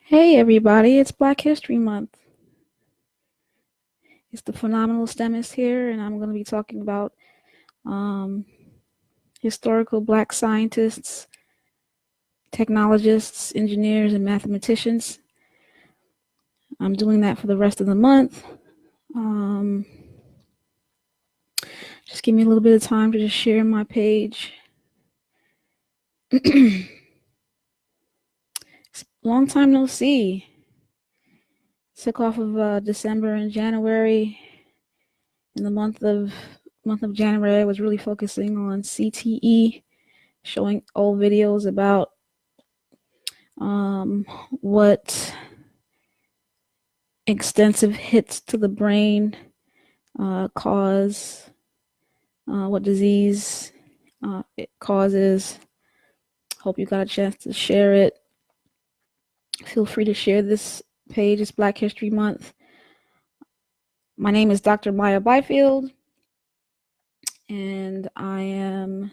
Hey everybody, it's Black History Month. It's the phenomenal STEMist here, and I'm going to be talking about um, historical Black scientists, technologists, engineers, and mathematicians. I'm doing that for the rest of the month. Um, just give me a little bit of time to just share my page. Long time no see. Took off of December and January. In the month of January, I was really focusing on CTE, showing old videos about what extensive hits to the brain cause, what disease it causes. Hope you got a chance to share it. Feel free to share this page. It's Black History Month. My name is Dr. Maya Byfield, and I am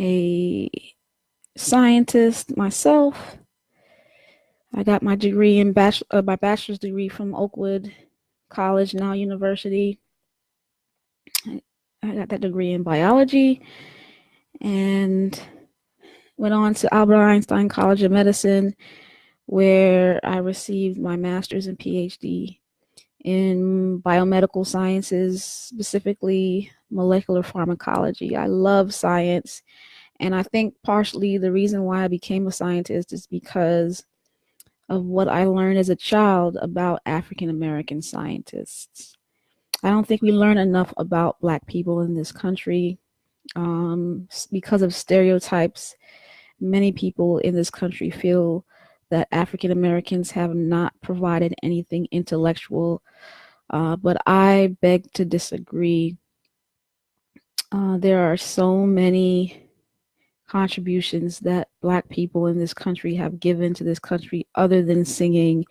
a scientist myself. I got my degree in my bachelor's degree from Oakwood College, now University. I got that degree in biology and went on to Albert Einstein College of Medicine, where I received my master's and PhD in biomedical sciences, specifically molecular pharmacology. I love science, and I think partially the reason why I became a scientist is because of what I learned as a child about African American scientists. I don't think we learn enough about Black people in this country because of stereotypes. Many people in this country feel that African Americans have not provided anything intellectual, but I beg to disagree. There are so many contributions that Black people in this country have given to this country other than singing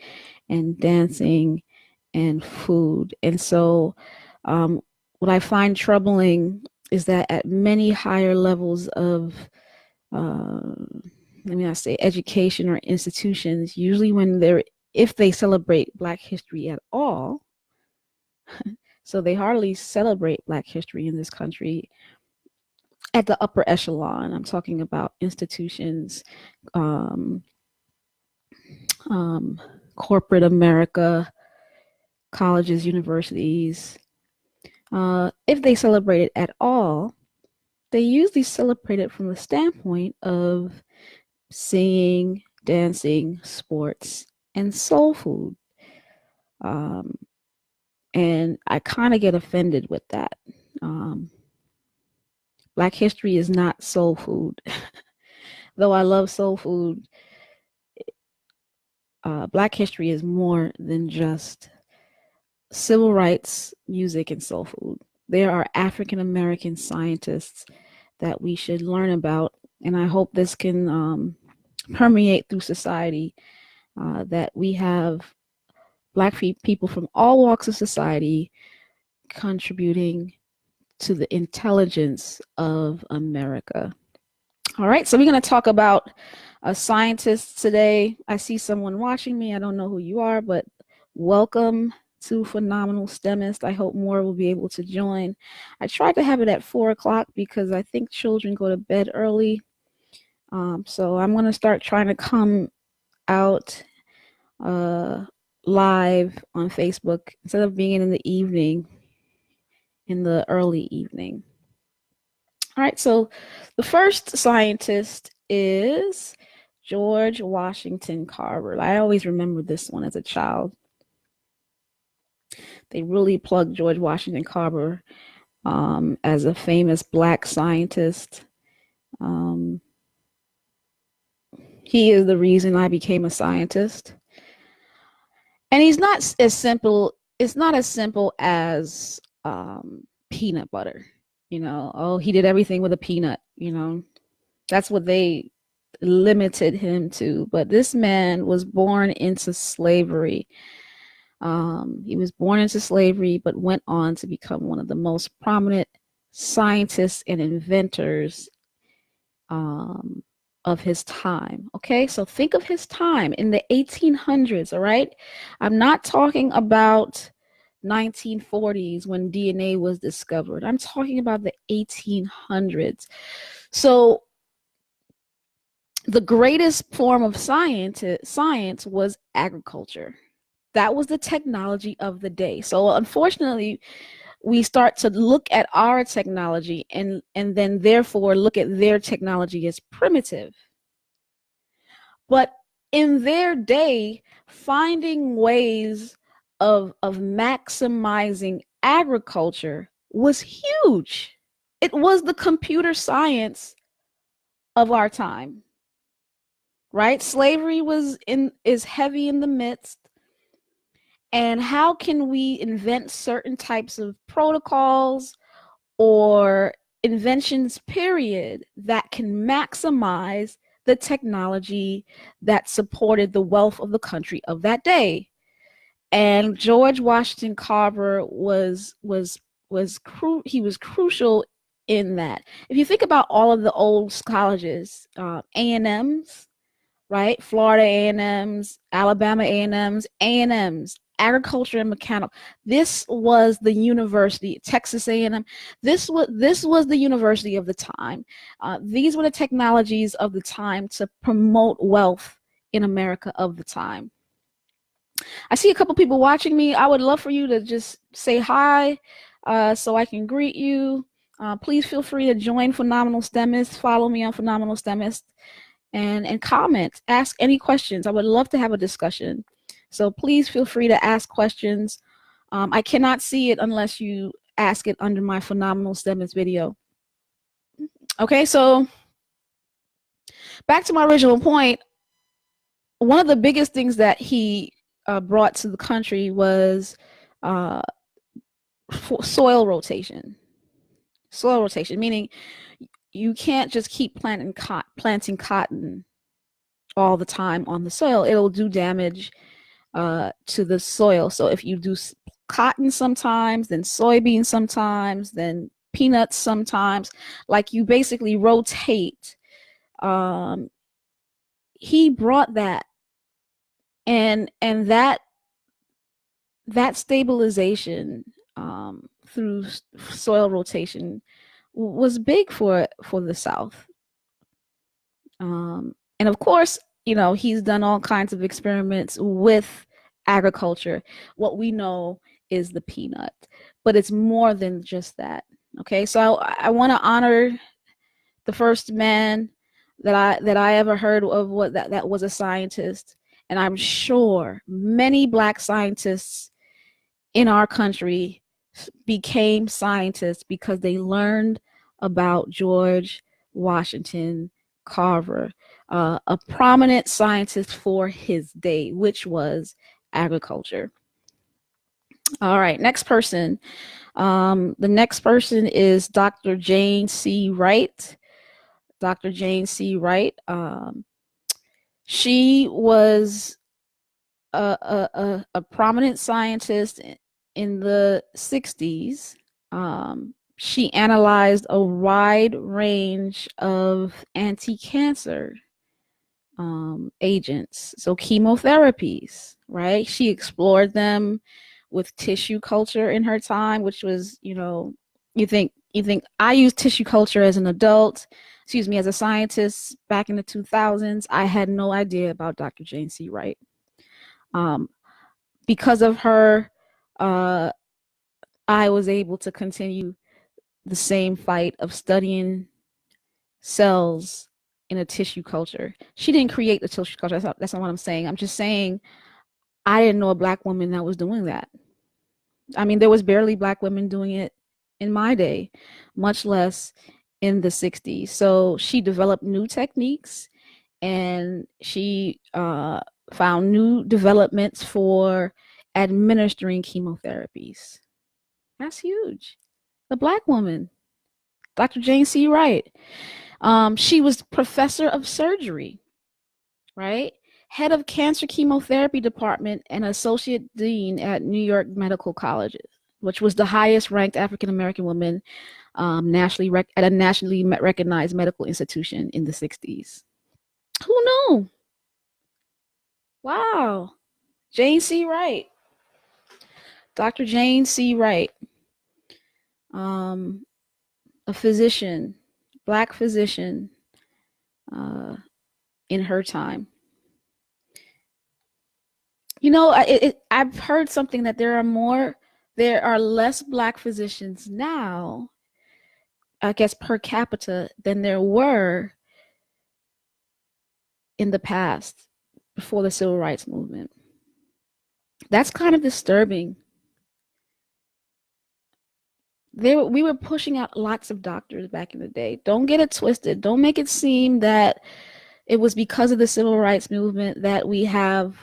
and dancing and food. And so what I find troubling is that at many higher levels of let me not say education or institutions, usually if they celebrate Black history at all, so they hardly celebrate Black history in this country at the upper echelon. I'm talking about institutions, um, corporate America, colleges, universities. If they celebrate it at all, they usually celebrate it from the standpoint of singing, dancing, sports, and soul food. And I kind of get offended with that. Black history is not soul food. Though I love soul food, Black history is more than just civil rights, music, and soul food. There are African American scientists that we should learn about, and I hope this can permeate through society, that we have Black people from all walks of society contributing to the intelligence of America. All right, so we're going to talk about a scientist today. I see someone watching me. I don't know who you are, but welcome to Phenomenal STEMist. I hope more will be able to join. I tried to have it at 4 o'clock because I think children go to bed early. So I'm going to start trying to come out live on Facebook instead of being in the evening, in the early evening. All right, so the first scientist is George Washington Carver. I always remember this one as a child. They really plugged George Washington Carver as a famous Black scientist. He is the reason I became a scientist. And he's not as simple, it's not as simple as peanut butter. Oh, he did everything with a peanut, that's what they limited him to. But this man was born into slavery. He was born into slavery, but went on to become one of the most prominent scientists and inventors of his time. Okay, so think of his time in the 1800s, all right? I'm not talking about 1940s when DNA was discovered. I'm talking about the 1800s. So the greatest form of science was agriculture. That was the technology of the day. So unfortunately, we start to look at our technology and then therefore look at their technology as primitive. But in their day, finding ways of maximizing agriculture was huge. It was the computer science of our time, right? Slavery is heavy in the midst. And how can we invent certain types of protocols or inventions, period, that can maximize the technology that supported the wealth of the country of that day? And George Washington Carver he was crucial in that. If you think about all of the old colleges, A&Ms, right? Florida A&Ms, Alabama A&Ms, A&Ms, agriculture and mechanical. This was the university, Texas A&M. This was the university of the time. These were the technologies of the time to promote wealth in America of the time. I see a couple people watching me. I would love for you to just say hi so I can greet you. Please feel free to join Phenomenal STEMist. Follow me on Phenomenal STEMist and comment. Ask any questions. I would love to have a discussion. So please feel free to ask questions. I cannot see it unless you ask it under my Phenomenal STEMist video. Okay, so back to my original point. One of the biggest things that he brought to the country was soil rotation. Soil rotation, meaning you can't just keep planting cotton all the time on the soil. It'll do damage to the soil. So if you do cotton sometimes, then soybeans sometimes, then peanuts sometimes, like you basically rotate. He brought that, and that stabilization through soil rotation was big for the South. And of course, he's done all kinds of experiments with agriculture. What we know is the peanut, but it's more than just that. Okay, so I want to honor the first man that I ever heard of that was a scientist, and I'm sure many Black scientists in our country became scientists because they learned about George Washington Carver, a prominent scientist for his day, which was agriculture. All right, next person. The next person is Dr. Jane C. Wright. Dr. Jane C. Wright. She was a prominent scientist in the 60s. She analyzed a wide range of anti-cancer agents, so chemotherapies, right? She explored them with tissue culture in her time, which was, you think I used tissue culture as an adult, as a scientist back in the 2000s. I had no idea about Dr. Jane C. Wright. Because of her, I was able to continue the same fight of studying cells in a tissue culture. She didn't create the tissue culture. That's not what I'm saying. I'm just saying I didn't know a Black woman that was doing that. I mean, there was barely Black women doing it in my day, much less in the 60s. So she developed new techniques, and she found new developments for administering chemotherapies. That's huge. The Black woman, Dr. Jane C. Wright. She was professor of surgery, right? Head of cancer chemotherapy department and associate dean at New York Medical College, which was the highest ranked African American woman at a nationally recognized medical institution in the 60s. Who knew? Wow. Jane C. Wright. Dr. Jane C. Wright. Um, a physician, black physician, uh, in her time. You know, I've heard something that there are less black physicians now, I guess, per capita than there were in the past before the civil rights movement. That's kind of disturbing. We were pushing out lots of doctors back in the day. Don't get it twisted. Don't make it seem that it was because of the civil rights movement that we have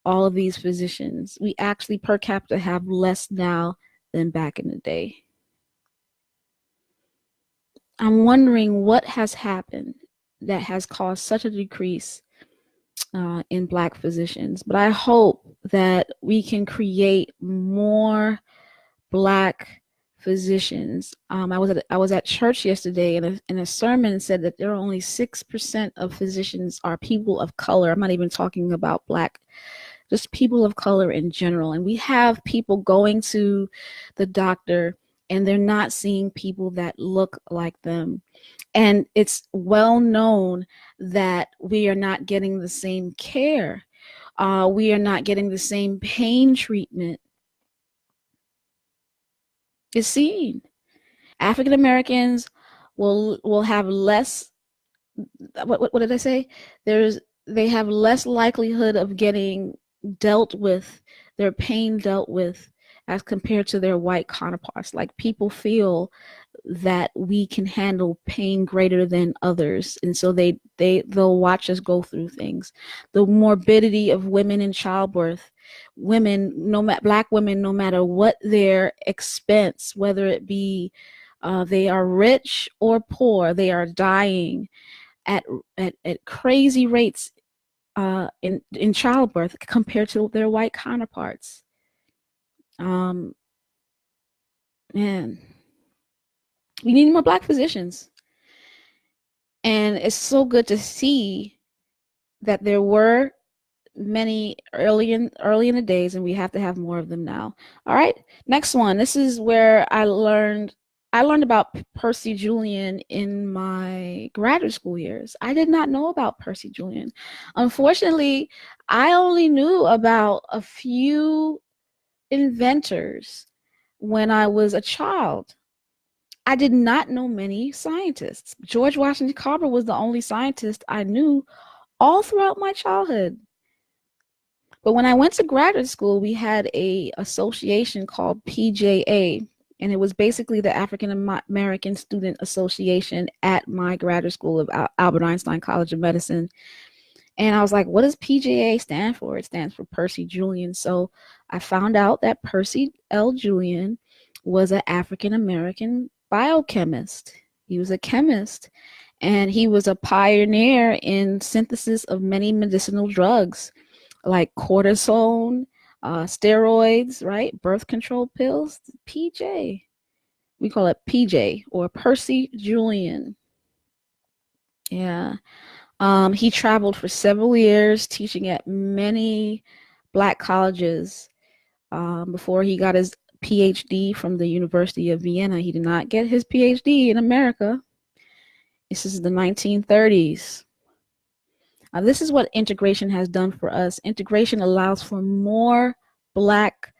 all of these physicians. We actually per capita have less now than back in the day. I'm wondering what has happened that has caused such a decrease in black physicians. But I hope that we can create more black physicians. I was at church yesterday, and a sermon said that there are only 6% of physicians are people of color. I'm not even talking about black, just people of color in general. And we have people going to the doctor and they're not seeing people that look like them. And it's well known that we are not getting the same care. We are not getting the same pain treatment. It's seen. African Americans will have less. What did I say? They have less likelihood of getting dealt with their pain dealt with as compared to their white counterparts. Like, people feel that we can handle pain greater than others, and so they'll watch us go through things. The morbidity of women in childbirth, black women, no matter what their expense, whether it be they are rich or poor, they are dying at crazy rates in childbirth compared to their white counterparts. Man, we need more black physicians. And it's so good to see that there were many early in the days, and we have to have more of them now. All right, next one. This is where I learned about Percy Julian in my graduate school years. I did not know about Percy Julian. Unfortunately, I only knew about a few inventors when I was a child. I did not know many scientists. George Washington Carver was the only scientist I knew all throughout my childhood. But when I went to graduate school, we had a association called PJA, and it was basically the African American Student Association at my graduate school of Albert Einstein College of Medicine. And I was like, what does PJA stand for? It stands for Percy Julian. So I found out that Percy L. Julian was an African American biochemist. He was a chemist, and he was a pioneer in synthesis of many medicinal drugs like cortisone, steroids, right? Birth control pills. PJ. We call it PJ, or Percy Julian. Yeah. He traveled for several years teaching at many black colleges before he got his PhD from the University of Vienna. He did not get his PhD in America. This is the 1930s. This is what integration has done for us. Integration allows for more black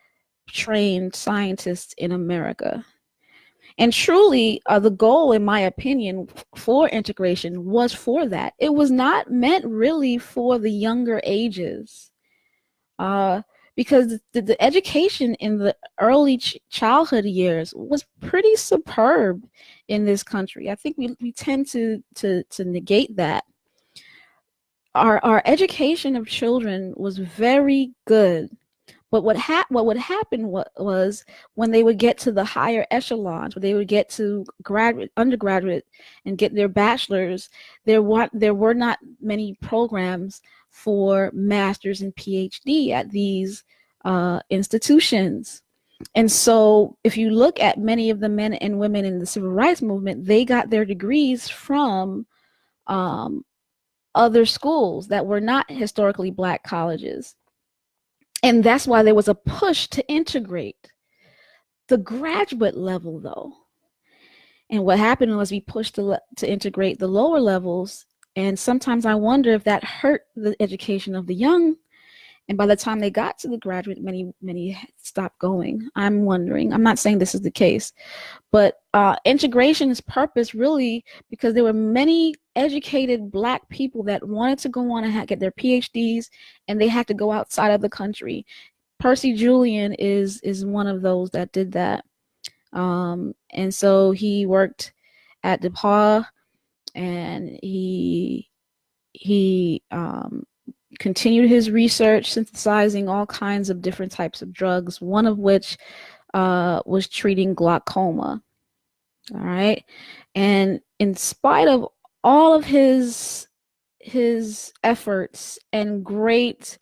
trained scientists in America. And truly, the goal, in my opinion, for integration was for that. It was not meant really for the younger ages, because the education in the early childhood years was pretty superb in this country. I think we tend to negate that. Our education of children was very good. But what would happen was when they would get to the higher echelons, when they would get to undergraduate, and get their bachelor's, there were not many programs for master's and PhD at these institutions. And so if you look at many of the men and women in the civil rights movement, they got their degrees from other schools that were not historically black colleges. And that's why there was a push to integrate the graduate level, though. And what happened was we pushed to integrate the lower levels. And sometimes I wonder if that hurt the education of the young. And by the time they got to the graduate, many stopped going. I'm wondering. I'm not saying this is the case, but integration's purpose really, because there were many educated black people that wanted to go on and get their PhDs, and they had to go outside of the country. Percy Julian is one of those that did that. And so he worked at DePauw, and he continued his research, synthesizing all kinds of different types of drugs, one of which was treating glaucoma. All right. And in spite of all of his efforts and great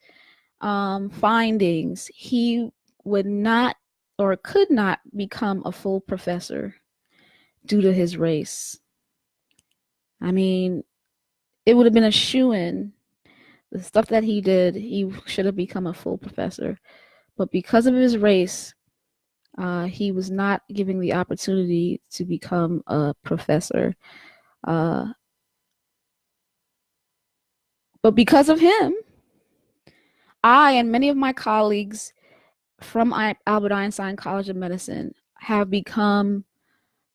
findings, he would not or could not become a full professor due to his race. I mean, it would have been a shoo-in. The stuff that he did, he should have become a full professor. But because of his race, he was not given the opportunity to become a professor. But because of him, I and many of my colleagues from Albert Einstein College of Medicine have become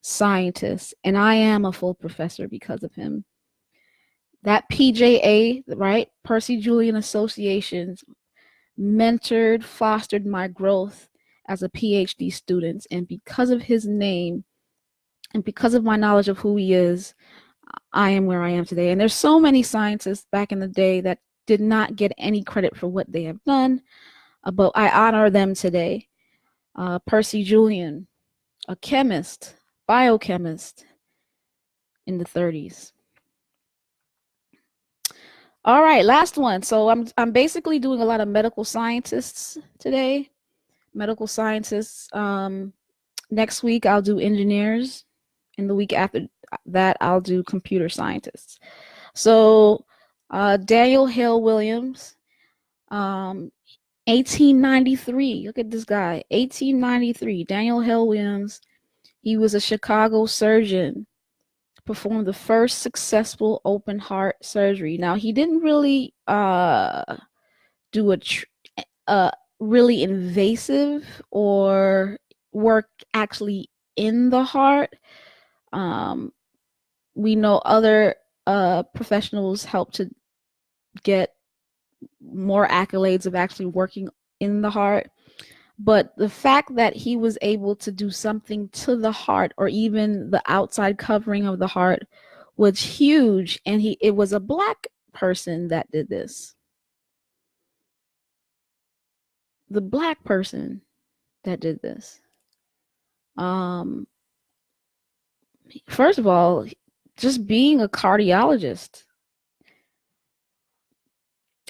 scientists, and I am a full professor because of him. That PJA, right, Percy Julian Associations, mentored, fostered my growth as a PhD student, and because of his name and because of my knowledge of who he is, I am where I am today. And there's so many scientists back in the day that did not get any credit for what they have done, but I honor them today. Percy Julian, a chemist, biochemist in the 30s. All right, last one. So I'm basically doing a lot of medical scientists today. Medical scientists. Next week I'll do engineers, and the week after that I'll do computer scientists. So Daniel Hale Williams, 1893. Look at this guy, 1893. Daniel Hale Williams. He was a Chicago surgeon. Performed the first successful open heart surgery. Now he didn't really do a really invasive or work actually in the heart. We know other professionals help to get more accolades of actually working in the heart. But the fact that he was able to do something to the heart or even the outside covering of the heart was huge. And it was a black person that did this. The black person that did this. First of all, just being a cardiologist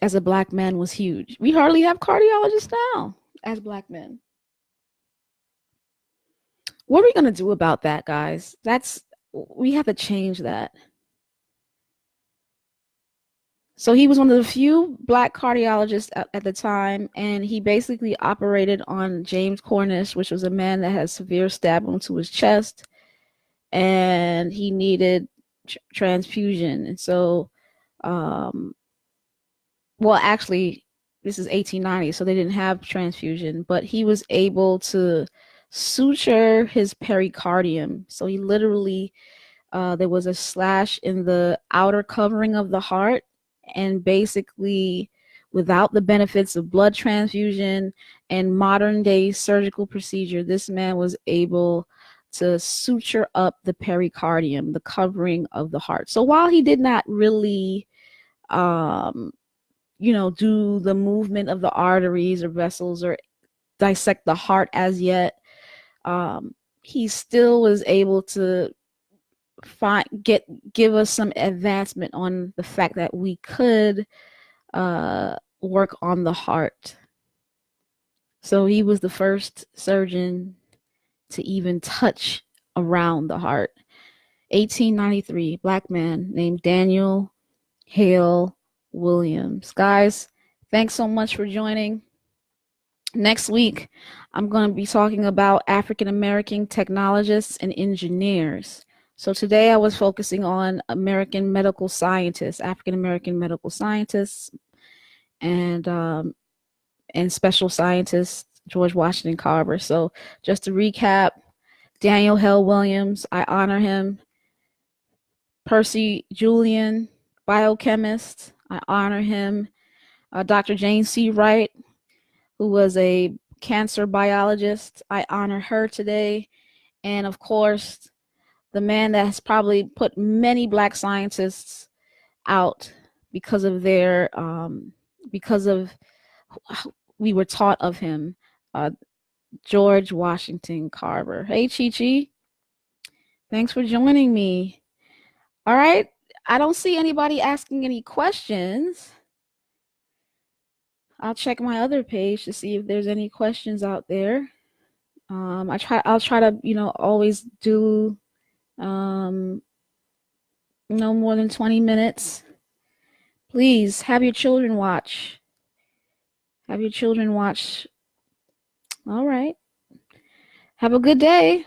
as a black man was huge. We hardly have cardiologists now as black men. What are we going to do about that, guys? We have to change that. So he was one of the few black cardiologists at the time, and he basically operated on James Cornish, which was a man that had severe stab wound to his chest, and he needed transfusion. And so, well, actually, this is 1890, so they didn't have transfusion, but he was able to suture his pericardium. So he literally, there was a slash in the outer covering of the heart, and basically without the benefits of blood transfusion and modern day surgical procedure, this man was able to suture up the pericardium, the covering of the heart. So while he did not really do the movement of the arteries or vessels or dissect the heart as yet, he still was able to give us some advancement on the fact that we could work on the heart. So he was the first surgeon to even touch around the heart. 1893, black man named Daniel Hale Williams. Guys, thanks so much for joining. Next week, I'm going to be talking about African American technologists and engineers. So today I was focusing on American medical scientists, African American medical scientists, and special scientists, George Washington Carver. So just to recap, Daniel Hale Williams, I honor him. Percy Julian, biochemist, I honor him. Dr. Jane C. Wright, who was a cancer biologist, I honor her today. And of course, the man that has probably put many Black scientists out because of because of we were taught of him, uh, George Washington Carver. Hey, Chi Chi, thanks for joining me. All right, I don't see anybody asking any questions. I'll check my other page to see if there's any questions out there. I'll try to, always do no more than 20 minutes. Please have your children watch. Have your children watch. All right. Have a good day.